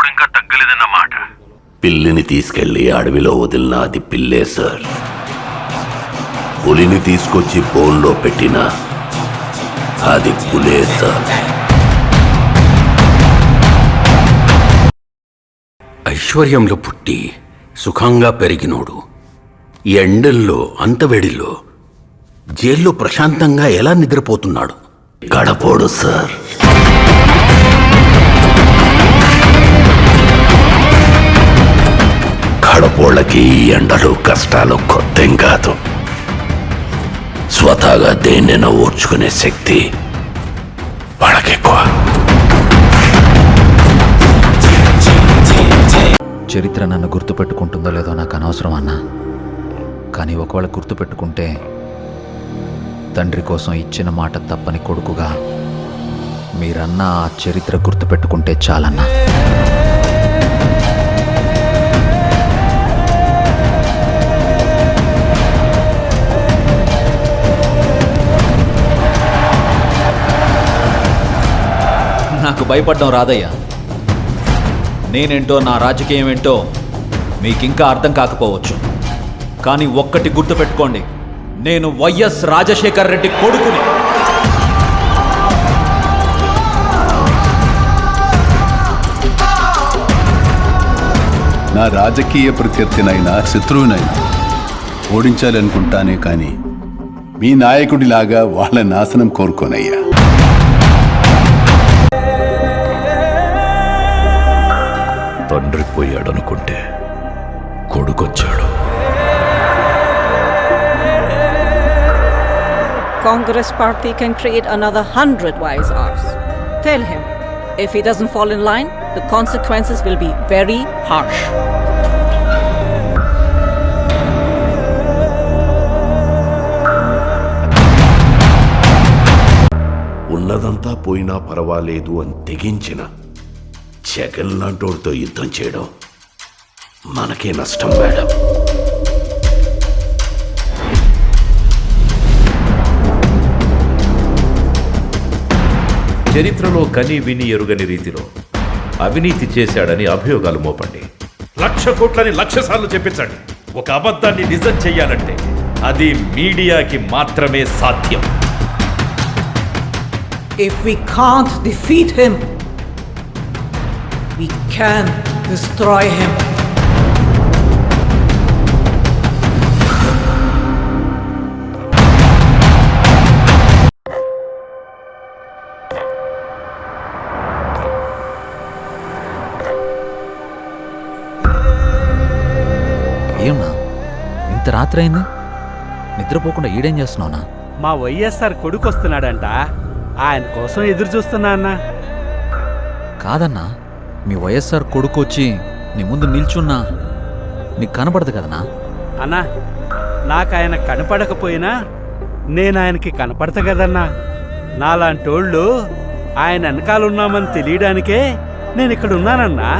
చప్పుడు ఇంకా తగ్గలేదన్నమాట. పిల్లిని తీసుకెళ్లి అడవిలో వదిలిన అది పిల్లే సార్. పులిని తీసుకొచ్చి బోన్లో పెట్టిన అది పులే సార్. ఐశ్వర్యంలో పుట్టి సుఖంగా పెరిగినోడు ఈ ఎండల్లో అంతవేడిలో జైల్లో ప్రశాంతంగా ఎలా నిద్రపోతున్నాడు? గడపోడు సార్. గడపోళ్ళకి ఈ ఎండలు కష్టాలు కొత్తేం కాదు. స్వతహాగా దేన్నైనా ఓర్చుకునే శక్తి వాళ్ళకెక్కువ. చరిత్ర నన్ను గుర్తుపెట్టుకుంటుందో లేదో నాకు అనవసరం అన్నా, కానీ ఒకవేళ గుర్తుపెట్టుకుంటే తండ్రి కోసం ఇచ్చిన మాట తప్పని కొడుకుగా మీరన్నా ఆ చరిత్ర గుర్తుపెట్టుకుంటే చాలన్నా. నాకు భయపడడం రాదయ్యా. నేనేంటో నా రాజకీయం ఏంటో మీకింకా అర్థం కాకపోవచ్చు, కానీ ఒక్కటి గుర్తుపెట్టుకోండి, నేను వైఎస్ రాజశేఖర్ రెడ్డి కొడుకుని. నా రాజకీయ ప్రత్యర్థినైనా శత్రువునైనా ఓడించాలనుకుంటానే కానీ మీ నాయకుడిలాగా వాళ్ళ నాశనం కోరుకోనయ్యా. తండ్రి పోయాడనుకుంటే కొడుకొచ్చాడు. Congress party can create another 100 YSRs. Tell him, if he doesn't fall in line, the consequences will be very harsh. ఉన్నదంతా పోయినా పర్వాలేదు అని తెగించిన జగన్ లాంటోడితో యుద్ధం చేయడం మనకే నష్టం మేడం. చరిత్రలో కని విని ఎరుగని రీతిలో అవినీతి చేశాడని అభియోగాలు మోపండి. 1,00,000 కోట్లని 1,00,000 సార్లు చెప్పించండి. ఒక అబద్ధాన్ని నిజం చెయ్యాలంటే అది మీడియాకి మాత్రమే సాధ్యం. If we can't defeat him, we can destroy him. ఏమన్నా ఇంత రాత్రి అయింది, నిద్రపోకుండా ఈడేం చేస్తున్నావునా? మా వైఎస్ఆర్ కొడుకు వస్తున్నాడంట, ఆయన కోసం ఎదురు చూస్తున్నా అన్నా. కాదన్నా, మీ వైఎస్ఆర్ కొడుకు వచ్చి నీ ముందు నిల్చున్నా నీకు కనపడదు కదనా? అన్నా, నాకు ఆయన కనపడకపోయినా నేను ఆయనకి కనపడతా కదన్నా. నాలాంటోళ్ళు ఆయన వెనకాలన్నామని తెలియడానికే నేను ఇక్కడ ఉన్నానన్నా.